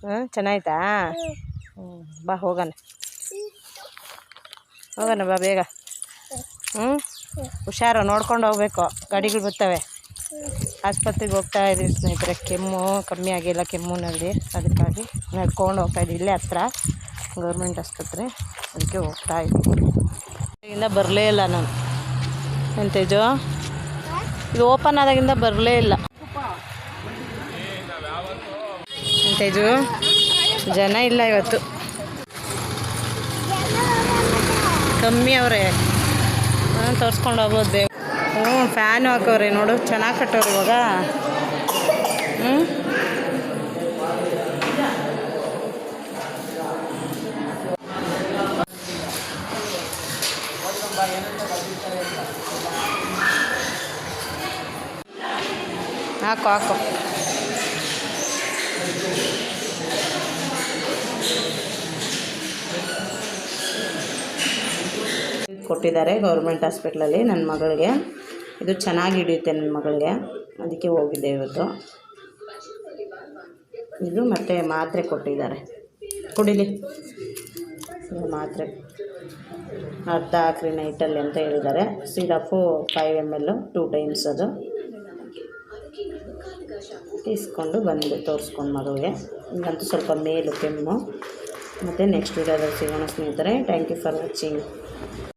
ಹಾಂ ಚೆನ್ನಾಯ್ತಾ? ಬಾ ಹೋಗೋಣ ಹೋಗೋಣ ಬಾ ಬೇಗ. ಹುಷಾರು ನೋಡ್ಕೊಂಡು ಹೋಗ್ಬೇಕು, ಗಾಡಿಗಳು ಬರ್ತವೆ. ಆಸ್ಪತ್ರೆಗೆ ಹೋಗ್ತಾ ಇದ್ದೀವಿ ಸ್ನೇಹಿತರೆ. ಕೆಮ್ಮು ಕಮ್ಮಿ ಆಗಿಲ್ಲ, ಕೆಮ್ಮುನಲ್ಲಿ. ಅದಕ್ಕಾಗಿ ನಡ್ಕೊಂಡು ಹೋಗ್ತಾಯಿದ್ದೀವಿ. ಇಲ್ಲೇ ಹತ್ರ ಗೌರ್ಮೆಂಟ್ ಆಸ್ಪತ್ರೆ, ಅದಕ್ಕೆ ಹೋಗ್ತಾ ಇದ್ದೀವಿ. ಇಂದ ಬರಲೇ ಇಲ್ಲ ನಾನು. ಎಂತೇಜು ಇದು ಓಪನ್ ಆದಾಗಿಂದ ಬರಲೇ ಇಲ್ಲ. ಎಂತೇಜು ಜನ ಇಲ್ಲ ಇವತ್ತು, ಕಮ್ಮಿ ಅವರೇ. ತೋರಿಸ್ಕೊಂಡು ಹೋಗ್ಬೋದು ಬೇಗ. ಫ್ಯಾನು ಹಾಕವ್ರೆ ನೋಡು, ಚೆನ್ನಾಗಿ ಕಟ್ಟೋರು ಇವಾಗ. ಹಾಕು ಹಾಕು. ಕೊಟ್ಟಿದ್ದಾರೆ ಗೌರ್ಮೆಂಟ್ ಹಾಸ್ಪಿಟ್ಲಲ್ಲಿ ನನ್ನ ಮಗಳಿಗೆ. ಇದು ಚೆನ್ನಾಗಿ ಹಿಡಿಯುತ್ತೆ ನನ್ನ ಮಗಳಿಗೆ, ಅದಕ್ಕೆ ಹೋಗಿದ್ದೆ ಇವತ್ತು. ಇದು ಮತ್ತು ಮಾತ್ರೆ ಕೊಟ್ಟಿದ್ದಾರೆ, ಕುಡಿಲಿ ಮಾತ್ರೆ. ಅರ್ಧ ಹಾಕ್ರಿ ನೈಟಲ್ಲಿ ಅಂತ ಹೇಳಿದ್ದಾರೆ. ಸಿರಫು 5 ml 2 times. ಅದು ಇಸ್ಕೊಂಡು ಬಂದು ತೋರಿಸ್ಕೊಂಡು ಮಗುವಿಗೆ. ಈಗಂತೂ ಸ್ವಲ್ಪ ಮೇಲು ಕೆಮ್ಮು. ಮತ್ತು ನೆಕ್ಸ್ಟ್ ವೀಡಿಯೋದಲ್ಲಿ ಸಿಗೋಣ ಸ್ನೇಹಿತರೆ. Thank you for watching.